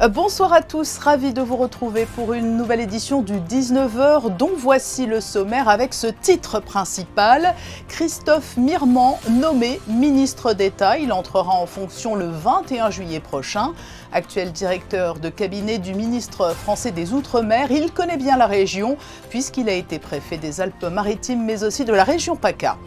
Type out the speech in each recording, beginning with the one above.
Bonsoir à tous, ravi de vous retrouver pour une nouvelle édition du 19h dont voici le sommaire avec ce titre principal. Christophe Mirement nommé ministre d'État, il entrera en fonction le 21 juillet prochain. Actuel directeur de cabinet du ministre français des Outre-mer, il connaît bien la région puisqu'il a été préfet des Alpes-Maritimes mais aussi de la région PACA.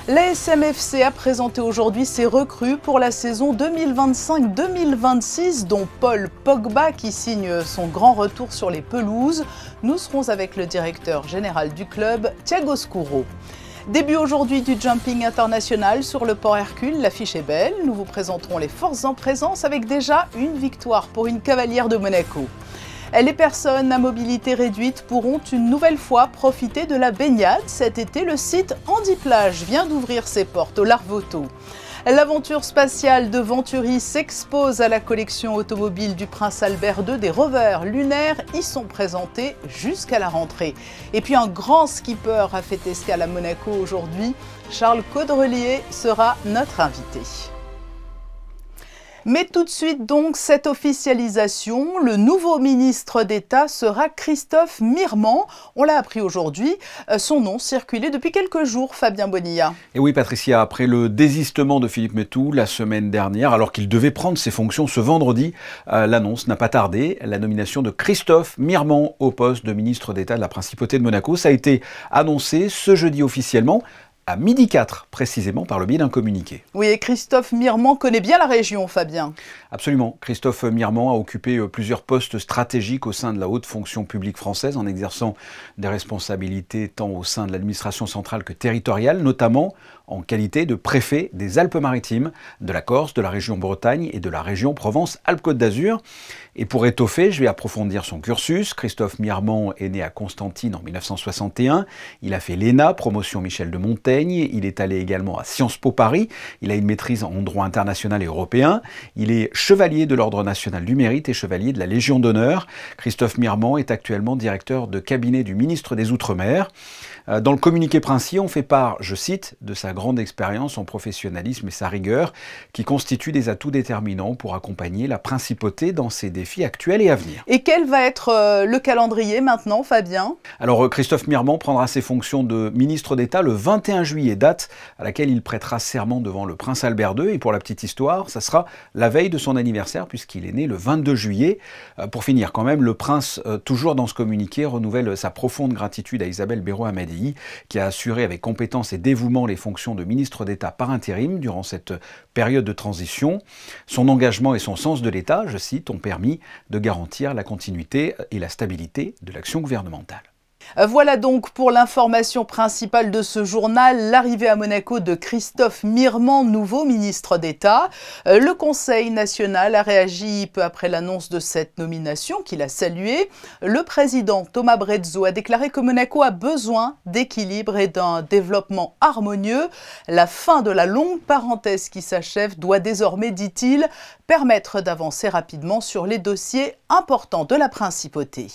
L'ASM FC a présenté aujourd'hui ses recrues pour la saison 2025-2026, dont Paul Pogba qui signe son grand retour sur les pelouses. Nous serons avec le directeur général du club, Thiago Scuro. Début aujourd'hui du jumping international sur le port Hercule, l'affiche est belle. Nous vous présenterons les forces en présence avec déjà une victoire pour une cavalière de Monaco. Les personnes à mobilité réduite pourront une nouvelle fois profiter de la baignade. Cet été, le site Handiplage vient d'ouvrir ses portes au Larvoto. L'aventure spatiale de Venturi s'expose à la collection automobile du Prince Albert II. Des rovers lunaires y sont présentés jusqu'à la rentrée. Et puis un grand skipper a fait escale à Monaco aujourd'hui. Charles Caudrelier sera notre invité. Mais tout de suite donc, cette officialisation, le nouveau ministre d'État sera Christophe Mirement. On l'a appris aujourd'hui, son nom circulait depuis quelques jours, Fabien Bonilla. Et oui Patricia, après le désistement de Philippe Métou la semaine dernière, alors qu'il devait prendre ses fonctions ce vendredi, l'annonce n'a pas tardé. La nomination de Christophe Mirement au poste de ministre d'État de la Principauté de Monaco, ça a été annoncé ce jeudi officiellement, à 12h04 précisément, par le biais d'un communiqué. Oui, et Christophe Mirement connaît bien la région, Fabien. Absolument. Christophe Mirement a occupé plusieurs postes stratégiques au sein de la haute fonction publique française, en exerçant des responsabilités tant au sein de l'administration centrale que territoriale, notamment en qualité de préfet des Alpes-Maritimes, de la Corse, de la région Bretagne et de la région Provence-Alpes-Côte d'Azur. Et pour étoffer, je vais approfondir son cursus. Christophe Mirement est né à Constantine en 1961. Il a fait l'ENA, promotion Michel de Montaigne. Il est allé également à Sciences Po Paris. Il a une maîtrise en droit international et européen. Il est chevalier de l'Ordre national du mérite et chevalier de la Légion d'honneur. Christophe Mirement est actuellement directeur de cabinet du ministre des Outre-mer. Dans le communiqué princier, on fait part, je cite, de sa grande expérience, son professionnalisme et sa rigueur qui constituent des atouts déterminants pour accompagner la principauté dans ses défis actuels et à venir. Et quel va être le calendrier maintenant, Fabien? Alors Christophe Mirement prendra ses fonctions de ministre d'État le 21 juillet, date à laquelle il prêtera serment devant le Prince Albert II. Et pour la petite histoire, ça sera la veille de son anniversaire puisqu'il est né le 22 juillet. Pour finir quand même, le Prince, toujours dans ce communiqué, renouvelle sa profonde gratitude à Isabelle Béraud-Amadi, qui a assuré avec compétence et dévouement les fonctions de ministre d'État par intérim durant cette période de transition. Son engagement et son sens de l'État, je cite, ont permis de garantir la continuité et la stabilité de l'action gouvernementale. Voilà donc pour l'information principale de ce journal, l'arrivée à Monaco de Christophe Mirement, nouveau ministre d'État. Le Conseil national a réagi peu après l'annonce de cette nomination qu'il a saluée. Le président Thomas Brezzo a déclaré que Monaco a besoin d'équilibre et d'un développement harmonieux. La fin de la longue parenthèse qui s'achève doit désormais, dit-il, permettre d'avancer rapidement sur les dossiers importants de la principauté.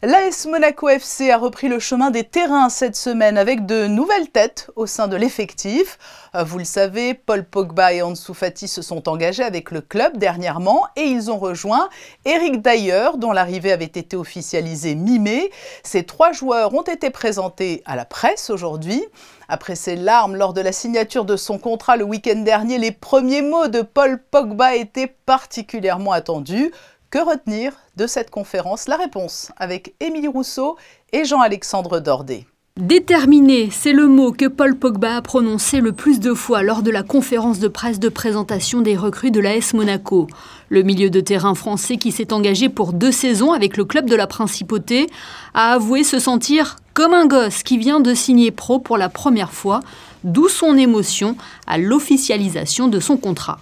L'AS Monaco FC a repris le chemin des terrains cette semaine avec de nouvelles têtes au sein de l'effectif. Vous le savez, Paul Pogba et Ansu Fati se sont engagés avec le club dernièrement et ils ont rejoint Eric Dier, dont l'arrivée avait été officialisée mi-mai. Ces trois joueurs ont été présentés à la presse aujourd'hui. Après ses larmes lors de la signature de son contrat le week-end dernier, les premiers mots de Paul Pogba étaient particulièrement attendus. Que retenir de cette conférence? La réponse avec Émilie Rousseau et Jean-Alexandre Dordet. Déterminé, c'est le mot que Paul Pogba a prononcé le plus de fois lors de la conférence de presse de présentation des recrues de l'AS Monaco. Le milieu de terrain français qui s'est engagé pour 2 saisons avec le club de la Principauté a avoué se sentir comme un gosse qui vient de signer pro pour la première fois, d'où son émotion à l'officialisation de son contrat.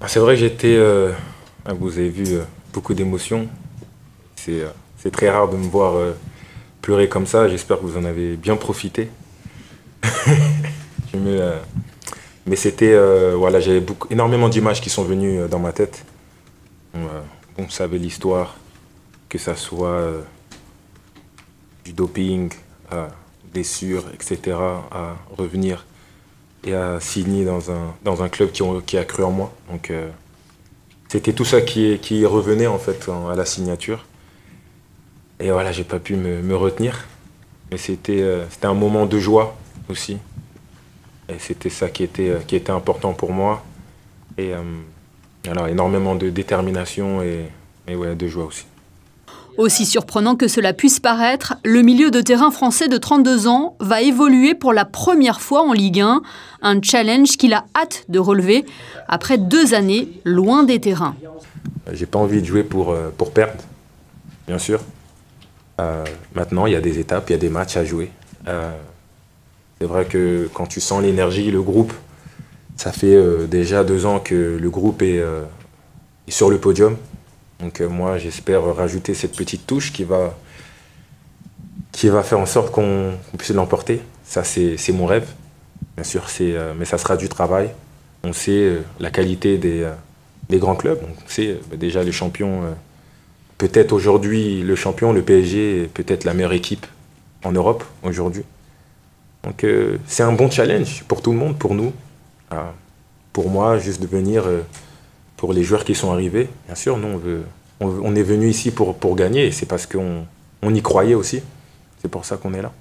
C'est vrai que j'étais... Vous avez vu beaucoup d'émotions. C'est très rare de me voir pleurer comme ça. J'espère que vous en avez bien profité. Mais c'était... voilà, j'avais énormément d'images qui sont venues dans ma tête. On savait l'histoire, que ça soit du doping, blessures, etc. à revenir et à signer dans un club qui a cru en moi. Donc c'était tout ça qui revenait en fait à la signature. Et voilà, j'ai pas pu me retenir. Mais c'était un moment de joie aussi. Et c'était ça qui était important pour moi. Et alors, énormément de détermination et ouais, de joie aussi. Aussi surprenant que cela puisse paraître, le milieu de terrain français de 32 ans va évoluer pour la première fois en Ligue 1, un challenge qu'il a hâte de relever après 2 années loin des terrains. J'ai pas envie de jouer pour perdre, bien sûr. Maintenant, il y a des étapes, il y a des matchs à jouer. C'est vrai que quand tu sens l'énergie, le groupe, ça fait déjà 2 ans que le groupe est sur le podium. Donc moi, j'espère rajouter cette petite touche qui va faire en sorte qu'on puisse l'emporter. Ça, c'est mon rêve. Bien sûr, mais ça sera du travail. On sait la qualité des grands clubs. On sait déjà les champions. Peut-être aujourd'hui, le champion, le PSG, est peut-être la meilleure équipe en Europe aujourd'hui. Donc c'est un bon challenge pour tout le monde, pour nous. Pour moi, juste de venir... Pour les joueurs qui sont arrivés, bien sûr, nous, on est venu ici pour gagner et c'est parce qu'on y croyait aussi. C'est pour ça qu'on est là.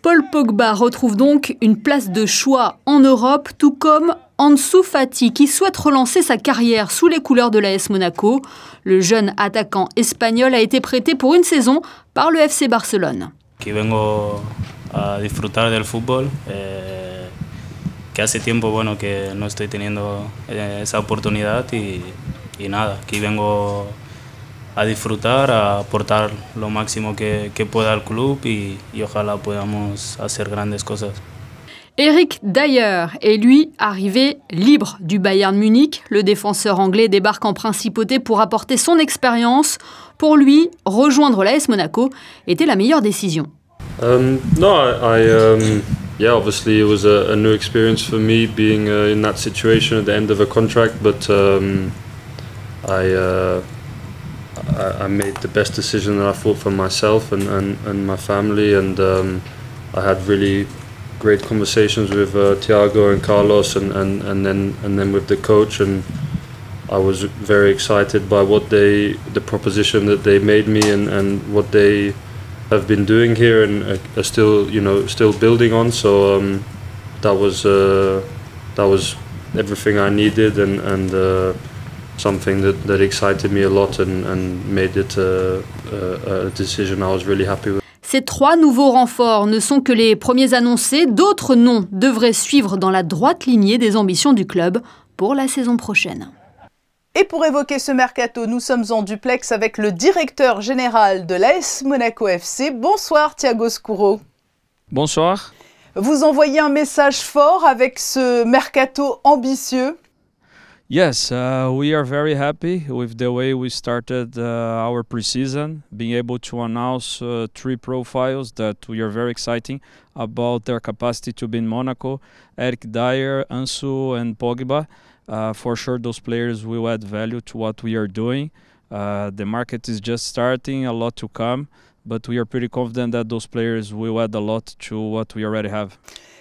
Paul Pogba retrouve donc une place de choix en Europe, tout comme Ansu Fati, qui souhaite relancer sa carrière sous les couleurs de l'AS Monaco. Le jeune attaquant espagnol a été prêté pour une saison par le FC Barcelone. Aquí vengo a disfrutar del fútbol. Que hace tiempo bueno que no estoy teniendo esa oportunidad y nada, aquí vengo a disfrutar, a aportar lo máximo que pueda al club y ojalá podamos hacer grandes cosas. Eric Dier est lui arrivé libre du Bayern Munich. Le défenseur anglais débarque en principauté pour apporter son expérience. Pour lui, rejoindre l'AS Monaco était la meilleure décision. Yeah, obviously it was a new experience for me being in that situation at the end of a contract, but I made the best decision that I thought for myself and my family, and I had really great conversations with Thiago and Carlos and then with the coach, and I was very excited by the proposition that they made me and what they have been doing here and are still building on. So that was everything I needed and something that excited me a lot and made it a decision I was really happy with. Ces 3 nouveaux renforts ne sont que les premiers annoncés. D'autres noms devraient suivre dans la droite lignée des ambitions du club pour la saison prochaine. Et pour évoquer ce mercato, nous sommes en duplex avec le directeur général de l'AS Monaco FC. Bonsoir Thiago Scuro. Bonsoir. Vous envoyez un message fort avec ce mercato ambitieux. Yes, we are very happy with the way we started our preseason, being able to announce 3 profiles that we are very exciting about their capacity to be in Monaco: Eric Dier, Ansu and Pogba. For sure those players will add value to what we are doing. The market is just starting, a lot to come, but we are pretty confident that those players will add a lot to what we already have.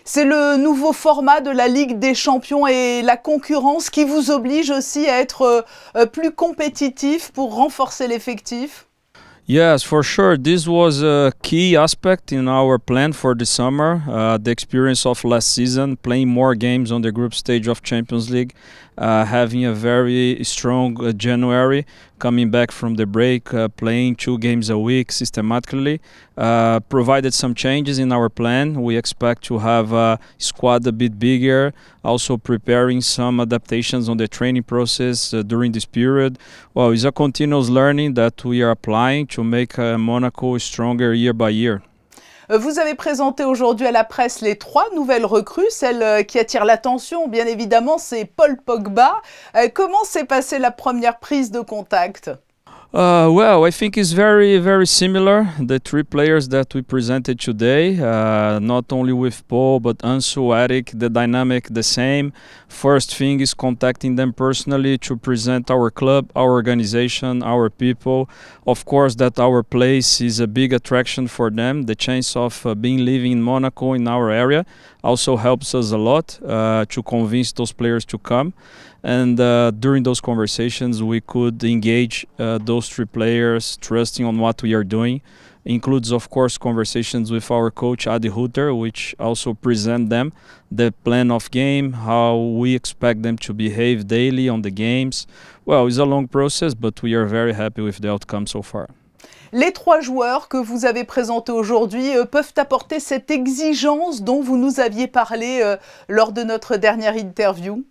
C'est le nouveau format de la Ligue des Champions et la concurrence qui vous oblige aussi à être plus compétitif pour renforcer l'effectif? Yes, for sure. This was a key aspect in our plan for the summer. The experience of last season, playing more games on the group stage of Champions League, having a very strong January, coming back from the break, playing 2 games a week systematically, provided some changes in our plan. We expect to have a squad a bit bigger, also preparing some adaptations on the training process during this period. Well, it's a continuous learning that we are applying to make Monaco stronger year by year. Vous avez présenté aujourd'hui à la presse les 3 nouvelles recrues. Celle qui attire l'attention, bien évidemment, c'est Paul Pogba. Comment s'est passée la première prise de contact? Well, I think it's very, very similar. The 3 players that we presented today, not only with Paul, but Ansu, Eric, the dynamic the same. First thing is contacting them personally to present our club, our organization, our people. Of course, that our place is a big attraction for them, the chance of living in Monaco, in our area. also helps us a lot to convince those players to come. And during those conversations, we could engage those 3 players, trusting on what we are doing. Includes, of course, conversations with our coach, Adi Hutter, which also present them the plan of game, how we expect them to behave daily on the games. Well, it's a long process, but we are very happy with the outcome so far. Les 3 joueurs que vous avez présentés aujourd'hui peuvent apporter cette exigence dont vous nous aviez parlé lors de notre dernière interview?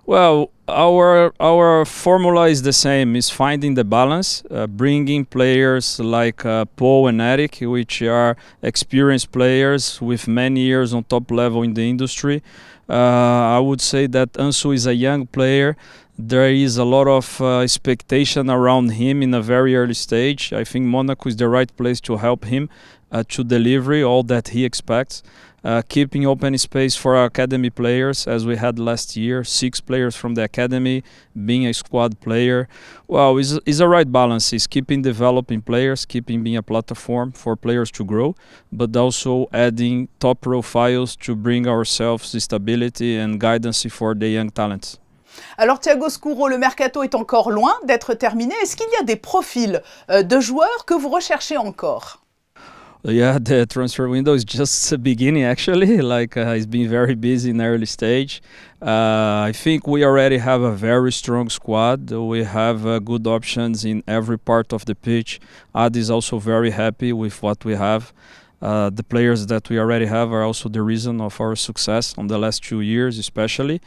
Well, our formula is the same, is finding the balance, bringing players like Paul and Eric, which are experienced players with many years on top level in the industry. I would say that Ansu is a young player. There is a lot of expectation around him in a very early stage. I think Monaco is the right place to help him to deliver all that he expects. Keeping open space for our academy players, as we had last year, 6 players from the academy, being a squad player. Well, it's a right balance. It's keeping developing players, keeping being a platform for players to grow, but also adding top profiles to bring ourselves the stability and guidance for the young talents. Alors Thiago Scuro, le mercato est encore loin d'être terminé. Est-ce qu'il y a des profils de joueurs que vous recherchez encore? Yeah, the transfer window is just beginning actually. It's been very busy in early stage. I think we already have a very strong squad. We have good options in every part of the pitch. Adi is also very happy with what we have. The players that we already have are also the reason of our success on the last 2 years, especially.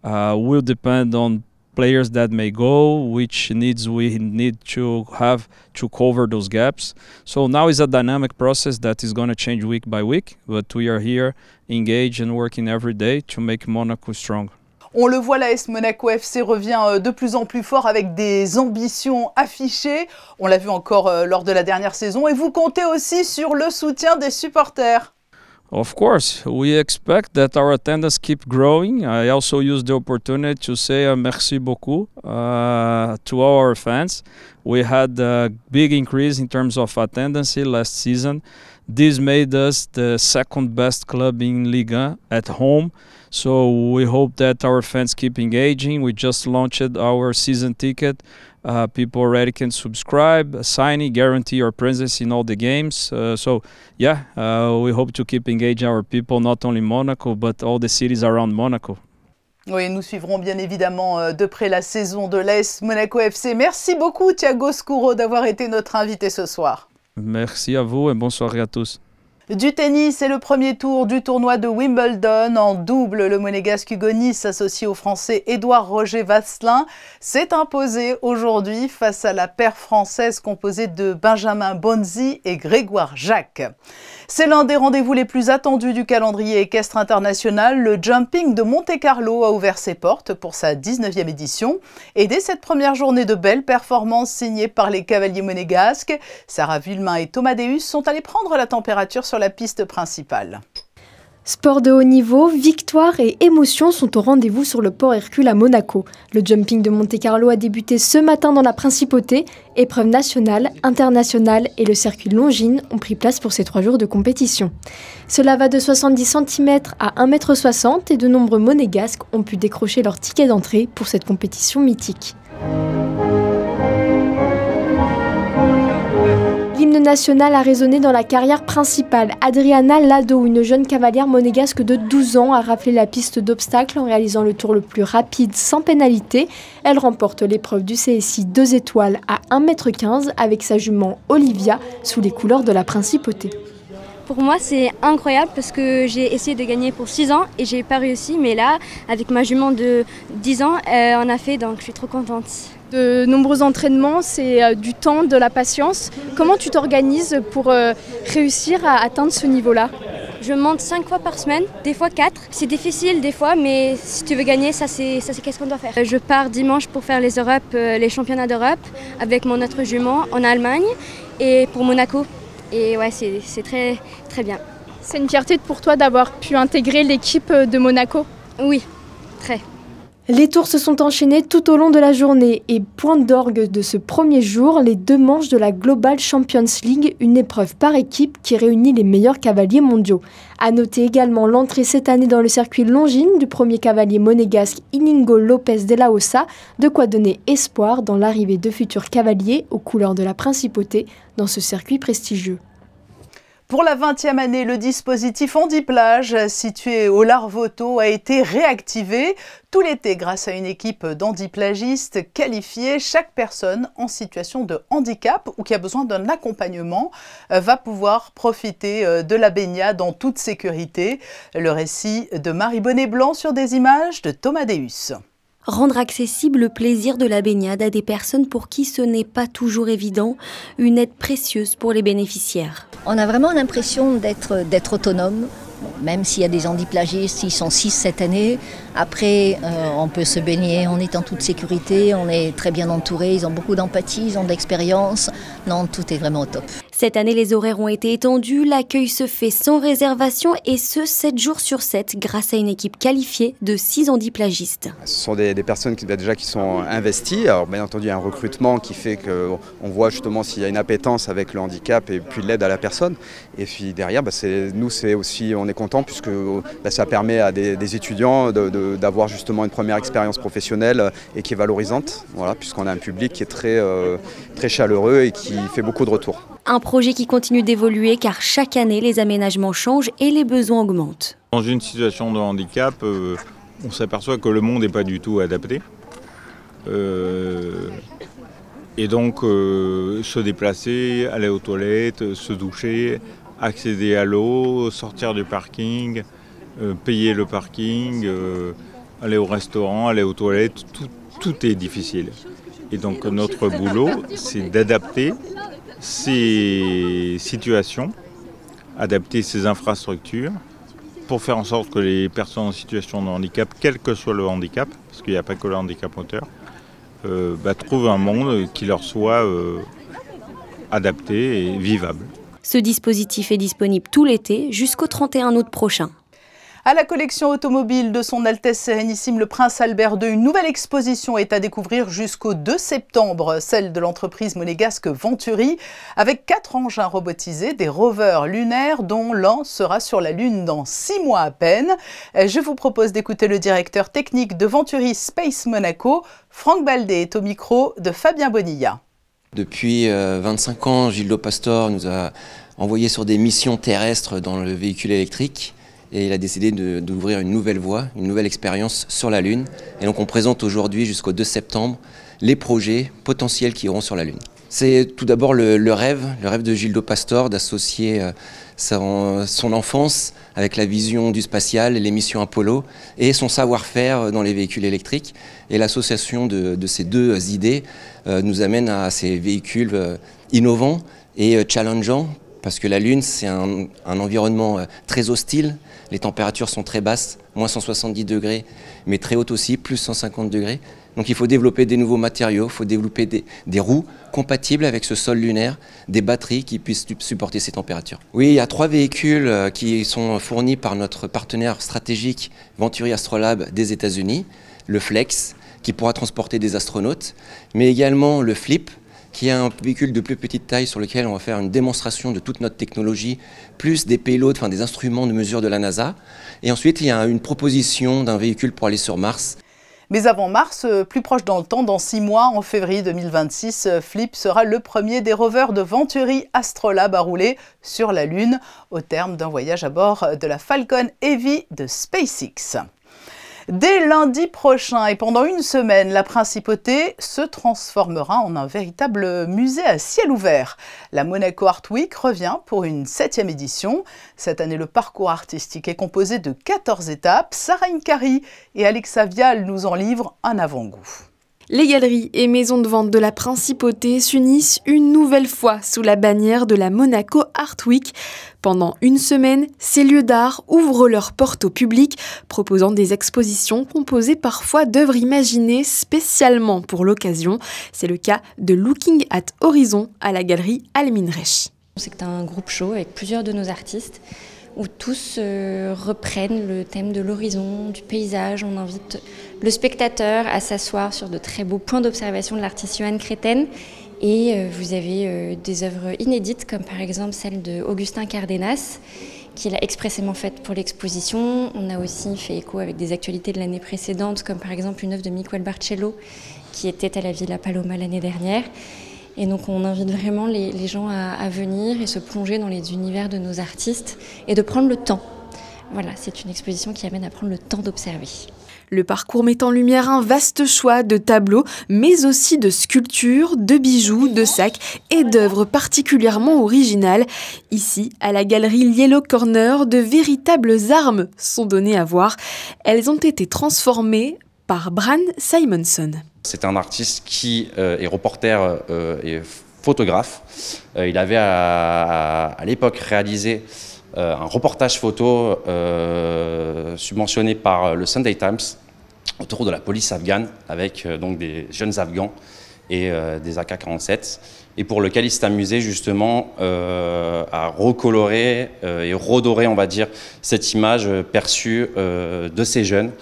Will depend on players that may go, which needs we need to have to cover those gaps. So now is a dynamic process that is going to change week by week, but we are here engaged and working every day to make Monaco strong. On le voit, l'AS Monaco FC revient de plus en plus fort avec des ambitions affichées. On l'a vu encore lors de la dernière saison. Et vous comptez aussi sur le soutien des supporters. Of course, we expect that our attendance keep growing. I also use the opportunity to say merci beaucoup to all our fans. We had a big increase in terms of attendance last season. This made us the 2nd best club in Ligue 1 at home. So we hope that our fans keep engaging. We just launched our season ticket. People already can subscribe, sign it, guarantee your presence in all the games. We hope to keep engaging our people, not only Monaco, but all the cities around Monaco. Oui, nous suivrons bien évidemment de près la saison de l'AS Monaco FC. Merci beaucoup Thiago Scuro d'avoir été notre invité ce soir. Merci à vous et bonne soirée à tous. Du tennis, c'est le premier tour du tournoi de Wimbledon. En double, le monégasque Hugo Nys, associé au français Édouard Roger Vasselin, s'est imposé aujourd'hui face à la paire française composée de Benjamin Bonzi et Grégoire Jacques. C'est l'un des rendez-vous les plus attendus du calendrier équestre international. Le Jumping de Monte-Carlo a ouvert ses portes pour sa 19e édition. Et dès cette première journée de belles performances signées par les cavaliers monégasques, Sarah Vuillemin et Thomas Deus sont allés prendre la température sur la piste principale. Sport de haut niveau, victoire et émotion sont au rendez-vous sur le port Hercule à Monaco. Le jumping de Monte-Carlo a débuté ce matin dans la Principauté. Épreuves nationales, internationales et le circuit Longines ont pris place pour ces 3 jours de compétition. Cela va de 70 cm à 1,60 m et de nombreux monégasques ont pu décrocher leur ticket d'entrée pour cette compétition mythique. L'hymne national a résonné dans la carrière principale. Adriana Lado, une jeune cavalière monégasque de 12 ans, a raflé la piste d'obstacles en réalisant le tour le plus rapide sans pénalité. Elle remporte l'épreuve du CSI 2 étoiles à 1,15 m avec sa jument Olivia sous les couleurs de la Principauté. Pour moi, c'est incroyable parce que j'ai essayé de gagner pour 6 ans et j'ai pas réussi. Mais là, avec ma jument de 10 ans, on a fait, donc je suis trop contente. De nombreux entraînements, c'est du temps, de la patience. Comment tu t'organises pour réussir à atteindre ce niveau-là? Je monte 5 fois par semaine, des fois 4. C'est difficile des fois, mais si tu veux gagner, ça c'est qu'est-ce qu'on doit faire. Je pars dimanche pour faire les championnats d'Europe avec mon autre jument en Allemagne et pour Monaco. Et ouais, c'est très, très bien. C'est une fierté pour toi d'avoir pu intégrer l'équipe de Monaco? Oui, très. Les tours se sont enchaînés tout au long de la journée et point d'orgue de ce premier jour, les 2 manches de la Global Champions League, une épreuve par équipe qui réunit les meilleurs cavaliers mondiaux. À noter également l'entrée cette année dans le circuit Longines du premier cavalier monégasque Inigo Lopez de la Ossa, de quoi donner espoir dans l'arrivée de futurs cavaliers aux couleurs de la principauté dans ce circuit prestigieux. Pour la 20e année, le dispositif Handiplage, situé au Larvoto, a été réactivé tout l'été grâce à une équipe d'handiplagistes qualifiés. Chaque personne en situation de handicap ou qui a besoin d'un accompagnement va pouvoir profiter de la baignade en toute sécurité. Le récit de Marie Bonnet-Blanc sur des images de Thomas Deus. Rendre accessible le plaisir de la baignade à des personnes pour qui ce n'est pas toujours évident, une aide précieuse pour les bénéficiaires. On a vraiment l'impression d'être autonome, même s'il y a des handiplagistes, ils sont 6 cette année. Après, on peut se baigner, on est en toute sécurité, on est très bien entouré, ils ont beaucoup d'empathie, ils ont de l'expérience. Non, tout est vraiment au top. Cette année, les horaires ont été étendus, l'accueil se fait sans réservation et ce, 7 jours sur 7, grâce à une équipe qualifiée de 6 handiplagistes. Ce sont des personnes qui sont investies. Alors bien entendu, il y a un recrutement qui fait qu'on voit justement s'il y a une appétence avec le handicap et puis l'aide à la personne. Et puis derrière, on est content puisque ça permet à des étudiants d'avoir justement une première expérience professionnelle et qui est valorisante, voilà, puisqu'on a un public qui est très chaleureux et qui fait beaucoup de retours. Un projet qui continue d'évoluer car chaque année les aménagements changent et les besoins augmentent. Dans une situation de handicap, on s'aperçoit que le monde n'est pas du tout adapté. Et donc se déplacer, aller aux toilettes, se doucher, accéder à l'eau, sortir du parking, payer le parking, aller au restaurant, aller aux toilettes, tout est difficile. Et donc notre boulot, c'est d'adapter ces situations, adapter ces infrastructures pour faire en sorte que les personnes en situation de handicap, quel que soit le handicap, parce qu'il n'y a pas que le handicap moteur, trouvent un monde qui leur soit adapté et vivable. Ce dispositif est disponible tout l'été jusqu'au 31 août prochain. À la collection automobile de son Altesse Sérénissime le Prince Albert II, une nouvelle exposition est à découvrir jusqu'au 2 septembre, celle de l'entreprise monégasque Venturi, avec 4 engins robotisés, des rovers lunaires dont l'un sera sur la Lune dans 6 mois à peine. Je vous propose d'écouter le directeur technique de Venturi Space Monaco, Franck Baldé, est au micro de Fabien Bonilla. Depuis 25 ans, Gildo Pastor nous a envoyés sur des missions terrestres dans le véhicule électrique. Et il a décidé d'ouvrir une nouvelle voie, une nouvelle expérience sur la Lune. Et donc on présente aujourd'hui jusqu'au 2 septembre les projets potentiels qui iront sur la Lune. C'est tout d'abord le rêve de Gildo Pastor d'associer son enfance avec la vision du spatial et les missions Apollo et son savoir-faire dans les véhicules électriques. Et l'association de ces deux idées nous amène à ces véhicules innovants et challengeants. Parce que la Lune, c'est un environnement très hostile. Les températures sont très basses, moins 170 degrés, mais très hautes aussi, plus 150 degrés. Donc il faut développer des nouveaux matériaux, il faut développer des roues compatibles avec ce sol lunaire, des batteries qui puissent supporter ces températures. Oui, il y a 3 véhicules qui sont fournis par notre partenaire stratégique Venturi Astrolab des États-Unis. Le Flex, qui pourra transporter des astronautes, mais également le Flip, qui est un véhicule de plus petite taille sur lequel on va faire une démonstration de toute notre technologie, plus des payloads, enfin des instruments de mesure de la NASA. Et ensuite, il y a une proposition d'un véhicule pour aller sur Mars. Mais avant Mars, plus proche dans le temps, dans 6 mois, en février 2026, Flip sera le premier des rovers de Venturi Astrolab à rouler sur la Lune, au terme d'un voyage à bord de la Falcon Heavy de SpaceX. Dès lundi prochain et pendant une semaine, la Principauté se transformera en un véritable musée à ciel ouvert. La Monaco Art Week revient pour une 7e édition. Cette année, le parcours artistique est composé de 14 étapes. Sarah Inkari et Alexa Vial nous en livrent un avant-goût. Les galeries et maisons de vente de la Principauté s'unissent une nouvelle fois sous la bannière de la Monaco Art Week. Pendant une semaine, ces lieux d'art ouvrent leurs portes au public, proposant des expositions composées parfois d'œuvres imaginées spécialement pour l'occasion. C'est le cas de Looking at Horizon à la galerie Alminrech. C'est un groupe show avec plusieurs de nos artistes où tous reprennent le thème de l'horizon, du paysage. On invite le spectateur à s'asseoir sur de très beaux points d'observation de l'artiste Johan Créten. Et vous avez des œuvres inédites, comme par exemple celle de Augustin Cardenas, qu'il a expressément faite pour l'exposition. On a aussi fait écho avec des actualités de l'année précédente, comme par exemple une œuvre de Miquel Barcello, qui était à la Villa Paloma l'année dernière. Et donc on invite vraiment les gens à venir et se plonger dans les univers de nos artistes et de prendre le temps. Voilà, c'est une exposition qui amène à prendre le temps d'observer. Le parcours met en lumière un vaste choix de tableaux, mais aussi de sculptures, de bijoux, de sacs et d'œuvres particulièrement originales. Ici, à la galerie Yellow Corner, de véritables armes sont données à voir. Elles ont été transformées par Bran Simonson. C'est un artiste qui est reporter et photographe. Il avait à l'époque réalisé un reportage photo subventionné par le Sunday Times autour de la police afghane avec donc des jeunes Afghans et des AK-47 et pour lequel il s'est amusé justement à recolorer et redorer, on va dire, cette image perçue de ces jeunes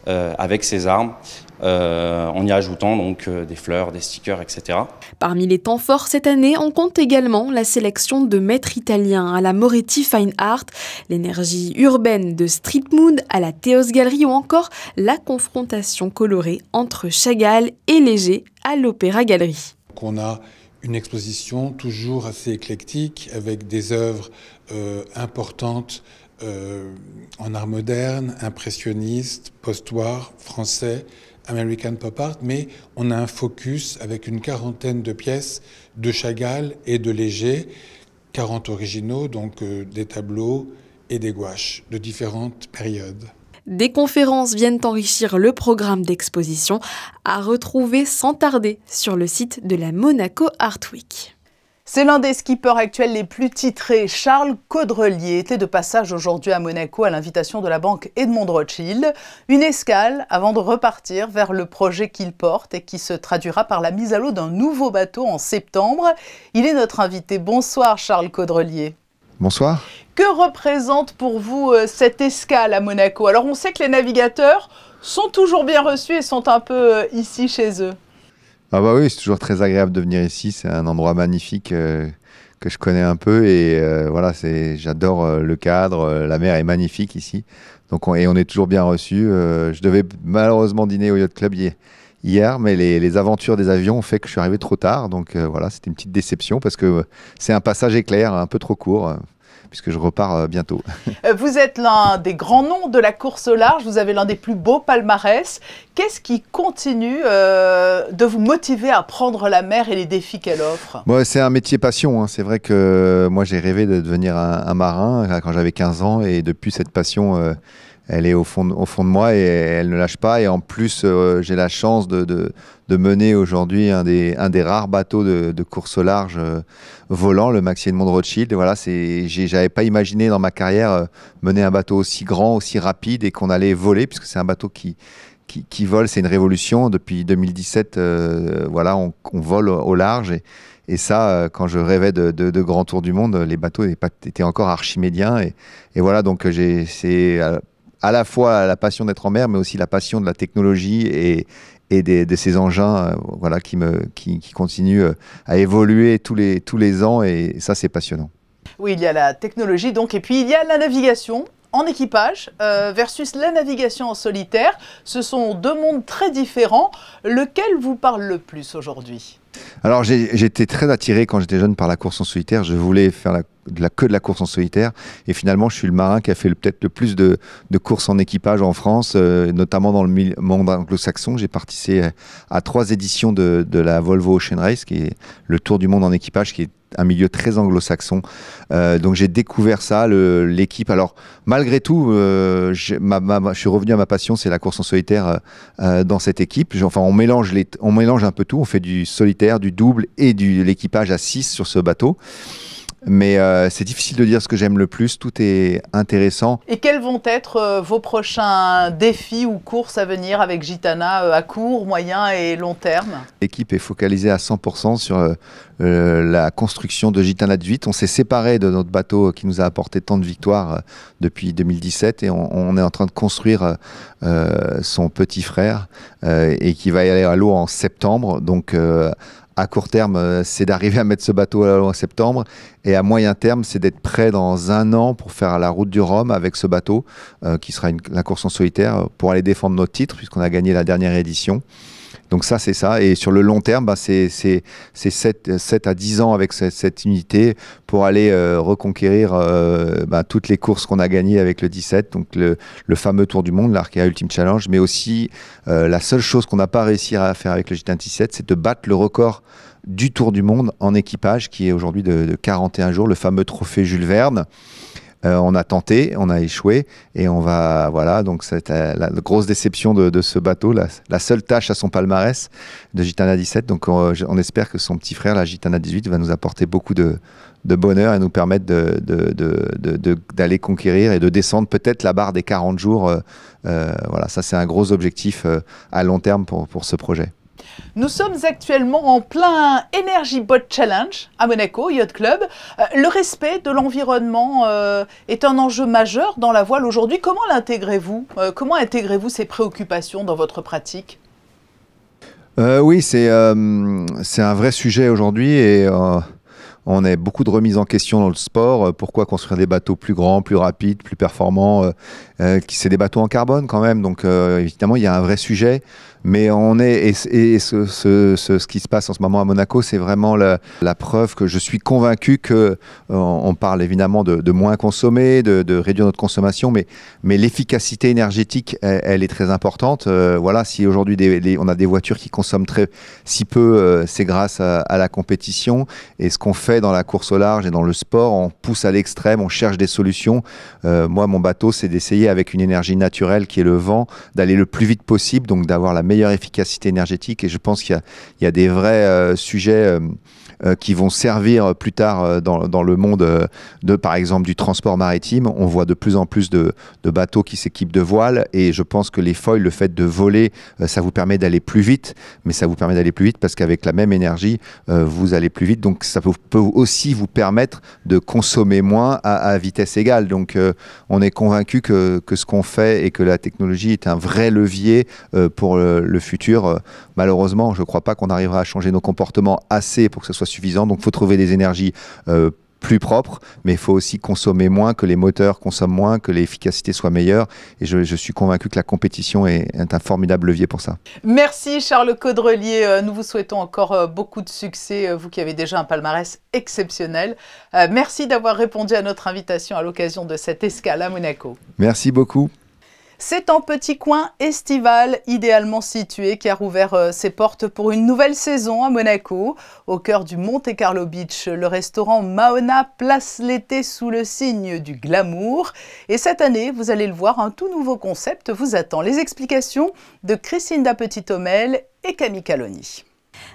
avec ces armes. En y ajoutant donc des fleurs, des stickers, etc. Parmi les temps forts cette année, on compte également la sélection de maîtres italiens à la Moretti Fine Art, l'énergie urbaine de Street Mood à la Théos Gallery ou encore la confrontation colorée entre Chagall et Léger à l'Opéra Gallery. On a une exposition toujours assez éclectique avec des œuvres importantes en art moderne, impressionniste, post-war, français, American Pop Art, mais on a un focus avec une quarantaine de pièces de Chagall et de Léger, 40 originaux, donc des tableaux et des gouaches de différentes périodes. Des conférences viennent enrichir le programme d'exposition à retrouver sans tarder sur le site de la Monaco Art Week. C'est l'un des skippers actuels les plus titrés. Charles Caudrelier était de passage aujourd'hui à Monaco à l'invitation de la banque Edmond de Rothschild. Une escale avant de repartir vers le projet qu'il porte et qui se traduira par la mise à l'eau d'un nouveau bateau en septembre. Il est notre invité. Bonsoir Charles Caudrelier. Bonsoir. Que représente pour vous cette escale à Monaco? Alors on sait que les navigateurs sont toujours bien reçus et sont un peu ici chez eux. Ah bah oui, c'est toujours très agréable de venir ici. C'est un endroit magnifique que je connais un peu et voilà, j'adore le cadre. La mer est magnifique ici, donc on est toujours bien reçus. Je devais malheureusement dîner au Yacht Club hier, mais les aventures des avions ont fait que je suis arrivé trop tard. Donc voilà, c'était une petite déception parce que c'est un passage éclair un peu trop court. Puisque je repars bientôt. Vous êtes l'un des grands noms de la course au large, vous avez l'un des plus beaux palmarès. Qu'est-ce qui continue de vous motiver à prendre la mer et les défis qu'elle offre? Bon, c'est un métier passion, hein. C'est vrai que moi j'ai rêvé de devenir un marin quand j'avais 15 ans et depuis cette passion, elle est au fond de moi et elle ne lâche pas. Et en plus, j'ai la chance de mener aujourd'hui un des rares bateaux de course au large volant, le Maxi Edmond de Rothschild. Et voilà, j'avais pas imaginé dans ma carrière mener un bateau aussi grand, aussi rapide et qu'on allait voler, puisque c'est un bateau qui vole. C'est une révolution. Depuis 2017, voilà, on vole au large. Et ça, quand je rêvais de grands tours du monde, les bateaux étaient encore archimédiens. Et voilà, donc c'est à la fois la passion d'être en mer, mais aussi la passion de la technologie et de ces engins voilà, qui continuent à évoluer tous les ans. Et ça, c'est passionnant. Oui, il y a la technologie, donc, et puis il y a la navigation en équipage versus la navigation en solitaire. Ce sont deux mondes très différents. Lequel vous parle le plus aujourd'hui? Alors j'étais très attiré quand j'étais jeune par la course en solitaire. Je voulais faire que de la course en solitaire et finalement je suis le marin qui a fait peut-être le plus de courses en équipage en France, notamment dans le monde anglo-saxon. J'ai participé à 3 éditions de la Volvo Ocean Race, qui est le tour du monde en équipage, qui est un milieu très anglo-saxon. Donc j'ai découvert ça, l'équipe. Alors malgré tout, je suis revenu à ma passion, c'est la course en solitaire dans cette équipe. Enfin, on mélange un peu tout. On fait du solitaire, du double et l'équipage à 6 sur ce bateau. Mais c'est difficile de dire ce que j'aime le plus, tout est intéressant. Et quels vont être vos prochains défis ou courses à venir avec Gitana à court, moyen et long terme? L'équipe est focalisée à 100% sur la construction de Gitana 18. On s'est séparé de notre bateau qui nous a apporté tant de victoires depuis 2017 et on est en train de construire son petit frère et qui va y aller à l'eau en septembre. Donc à court terme, c'est d'arriver à mettre ce bateau à l'eau en septembre. Et à moyen terme, c'est d'être prêt dans 1 an pour faire la route du Rhum avec ce bateau, qui sera la course en solitaire, pour aller défendre notre titre, puisqu'on a gagné la dernière édition. Donc ça, c'est ça. Et sur le long terme, c'est 7 à 10 ans avec cette unité pour aller reconquérir toutes les courses qu'on a gagnées avec le 17, donc le fameux Tour du Monde, l'Arkea Ultimate Challenge, mais aussi la seule chose qu'on n'a pas réussi à faire avec le Gitana 17, c'est de battre le record du Tour du Monde en équipage, qui est aujourd'hui de 41 jours, le fameux trophée Jules Verne. On a tenté, on a échoué et on va, voilà, donc c'est la grosse déception de ce bateau, la seule tâche à son palmarès de Gitana 17. Donc on espère que son petit frère, la Gitana 18, va nous apporter beaucoup de bonheur et nous permettre d'aller conquérir et de descendre peut-être la barre des 40 jours. Voilà, ça c'est un gros objectif à long terme pour ce projet. Nous sommes actuellement en plein Energy Boat Challenge à Monaco, Yacht Club. Le respect de l'environnement est un enjeu majeur dans la voile aujourd'hui. Comment l'intégrez-vous? Comment intégrez-vous ces préoccupations dans votre pratique? Oui, c'est un vrai sujet aujourd'hui et on a beaucoup de remises en question dans le sport. Pourquoi construire des bateaux plus grands, plus rapides, plus performants? C'est des bateaux en carbone quand même, donc évidemment il y a un vrai sujet. Mais ce qui se passe en ce moment à Monaco, c'est vraiment la preuve que je suis convaincu que on parle évidemment de moins consommer, de réduire notre consommation, mais l'efficacité énergétique, elle est très importante. Voilà, si aujourd'hui on a des voitures qui consomment si peu, c'est grâce à la compétition. Et ce qu'on fait dans la course au large et dans le sport, on pousse à l'extrême, on cherche des solutions. Moi, mon bateau, c'est d'essayer avec une énergie naturelle qui est le vent, d'aller le plus vite possible, donc d'avoir la meilleure efficacité énergétique. Et je pense qu'il y a des vrais sujets qui vont servir plus tard dans le monde par exemple du transport maritime. On voit de plus en plus de bateaux qui s'équipent de voiles et je pense que les foils, le fait de voler, ça vous permet d'aller plus vite, mais ça vous permet d'aller plus vite parce qu'avec la même énergie, vous allez plus vite. Donc ça peut aussi vous permettre de consommer moins à vitesse égale. Donc on est convaincu que ce qu'on fait et que la technologie est un vrai levier pour le futur. Malheureusement, je ne crois pas qu'on arrivera à changer nos comportements assez pour que ce soit suffisant. Donc il faut trouver des énergies plus propres, mais il faut aussi consommer moins, que les moteurs consomment moins, que l'efficacité soit meilleure. Et je suis convaincu que la compétition est un formidable levier pour ça. Merci Charles Caudrelier. Nous vous souhaitons encore beaucoup de succès, vous qui avez déjà un palmarès exceptionnel. Merci d'avoir répondu à notre invitation à l'occasion de cette escale à Monaco. Merci beaucoup. C'est un petit coin estival idéalement situé qui a rouvert ses portes pour une nouvelle saison à Monaco. Au cœur du Monte Carlo Beach, le restaurant Maona place l'été sous le signe du glamour. Et cette année, vous allez le voir, un tout nouveau concept vous attend. Les explications de Christina Petit-Homel et Camille Caloni.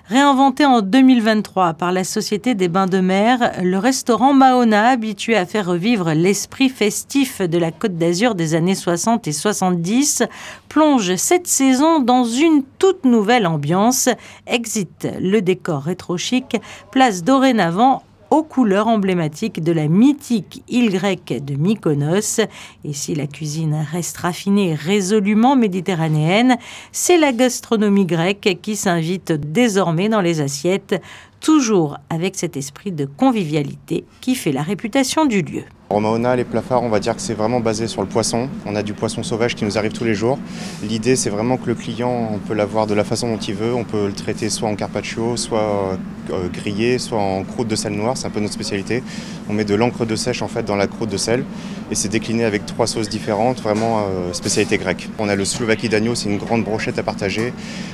Réinventé en 2023 par la Société des Bains de Mer, le restaurant Maona, habitué à faire revivre l'esprit festif de la Côte d'Azur des années 60 et 70, plonge cette saison dans une toute nouvelle ambiance. Exit le décor rétro-chic, place dorénavant aux couleurs emblématiques de la mythique île grecque de Mykonos. Et si la cuisine reste raffinée et résolument méditerranéenne, c'est la gastronomie grecque qui s'invite désormais dans les assiettes, toujours avec cet esprit de convivialité qui fait la réputation du lieu. Au Maona, les plats phares, on va dire que c'est vraiment basé sur le poisson. On a du poisson sauvage qui nous arrive tous les jours. L'idée, c'est vraiment que le client, on peut l'avoir de la façon dont il veut. On peut le traiter soit en carpaccio, soit grillé, soit en croûte de sel noir. C'est un peu notre spécialité. On met de l'encre de sèche en fait dans la croûte de sel et c'est décliné avec 3 sauces différentes, vraiment spécialité grecque. On a le slouvaki d'agneau, c'est une grande brochette à partager.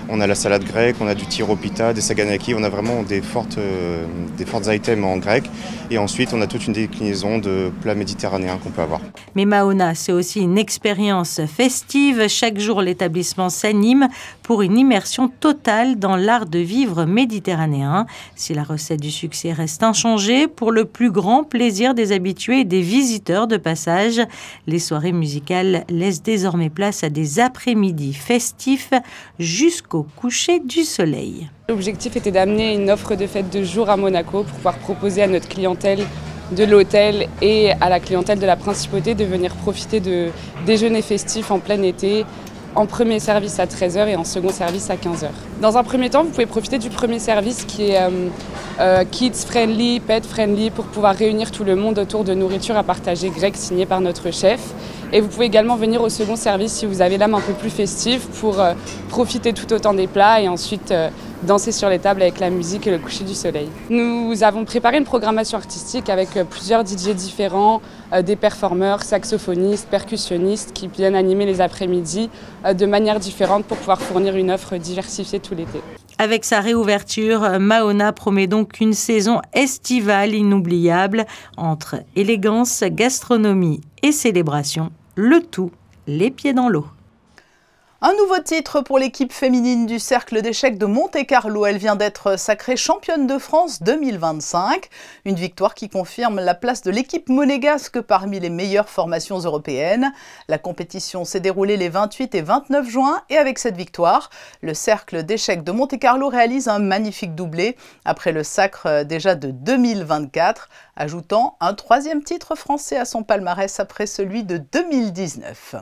On a la salade grecque, on a du tiropita, des saganaki. On a vraiment des formes fortes items en grec. Et ensuite, on a toute une déclinaison de plats méditerranéens qu'on peut avoir. Mais Maona, c'est aussi une expérience festive. Chaque jour, l'établissement s'anime pour une immersion totale dans l'art de vivre méditerranéen. Si la recette du succès reste inchangée, pour le plus grand plaisir des habitués et des visiteurs de passage, les soirées musicales laissent désormais place à des après-midi festifs jusqu'au coucher du soleil. L'objectif était d'amener une offre de fête de jour à Monaco pour pouvoir proposer à notre clientèle de l'hôtel et à la clientèle de la Principauté de venir profiter de déjeuners festifs en plein été, en premier service à 13h et en second service à 15h. Dans un premier temps, vous pouvez profiter du premier service qui est kids friendly, pet friendly, pour pouvoir réunir tout le monde autour de nourriture à partager grecque signée par notre chef. Et vous pouvez également venir au second service si vous avez l'âme un peu plus festive pour profiter tout autant des plats et ensuite danser sur les tables avec la musique et le coucher du soleil. Nous avons préparé une programmation artistique avec plusieurs DJ différents, des performeurs, saxophonistes, percussionnistes qui viennent animer les après-midi de manière différente pour pouvoir fournir une offre diversifiée tout l'été. Avec sa réouverture, Maona promet donc une saison estivale inoubliable entre élégance, gastronomie et célébration, le tout les pieds dans l'eau. Un nouveau titre pour l'équipe féminine du Cercle d'échecs de Monte-Carlo. Elle vient d'être sacrée championne de France 2025. Une victoire qui confirme la place de l'équipe monégasque parmi les meilleures formations européennes. La compétition s'est déroulée les 28 et 29 juin et avec cette victoire, le Cercle d'échecs de Monte-Carlo réalise un magnifique doublé après le sacre déjà de 2024, ajoutant un 3e titre français à son palmarès après celui de 2019.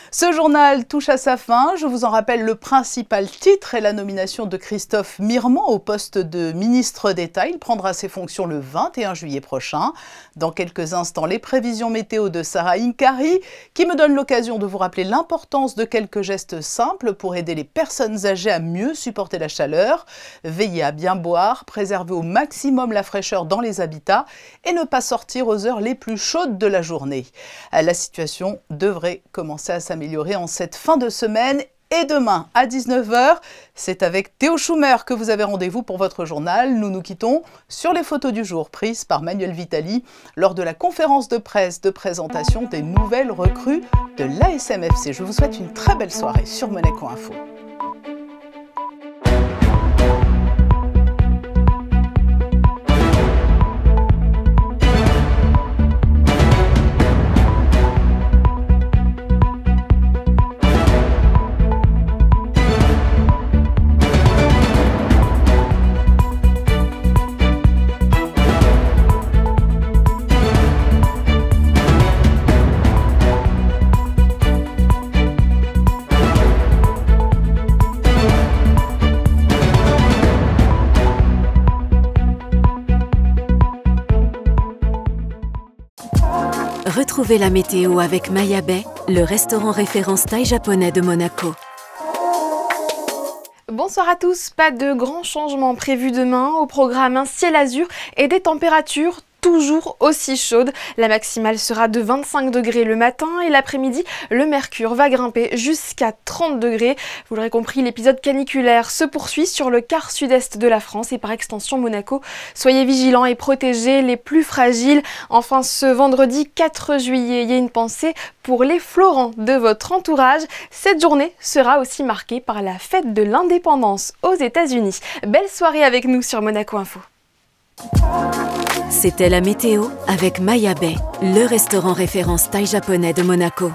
Ce journal touche à sa fin. Je vous en rappelle le principal titre est la nomination de Christophe Mirement au poste de ministre d'État. Il prendra ses fonctions le 21 juillet prochain. Dans quelques instants, les prévisions météo de Sarah Inkari qui me donne l'occasion de vous rappeler l'importance de quelques gestes simples pour aider les personnes âgées à mieux supporter la chaleur. Veillez à bien boire, préserver au maximum la fraîcheur dans les habitats et ne pas sortir aux heures les plus chaudes de la journée. La situation devrait commencer à s'améliorer en cette fin de semaine. Et demain à 19h, c'est avec Théo Schumer que vous avez rendez-vous pour votre journal. Nous nous quittons sur les photos du jour prises par Manuel Vitali lors de la conférence de presse de présentation des nouvelles recrues de l'ASM FC. Je vous souhaite une très belle soirée sur Monaco Info. Retrouvez la météo avec Maya Bay, le restaurant référence thaï japonais de Monaco. Bonsoir à tous, pas de grands changements prévus demain. Au programme un ciel azur et des températures toujours aussi chaude. La maximale sera de 25 degrés le matin et l'après-midi, le mercure va grimper jusqu'à 30 degrés. Vous l'aurez compris, l'épisode caniculaire se poursuit sur le quart sud-est de la France et par extension Monaco. Soyez vigilants et protégez les plus fragiles. Enfin, ce vendredi 4 juillet, il y a une pensée pour les florents de votre entourage. Cette journée sera aussi marquée par la fête de l'indépendance aux États-Unis. Belle soirée avec nous sur Monaco Info. C'était la météo avec Maya Bay, le restaurant référence thaï japonais de Monaco.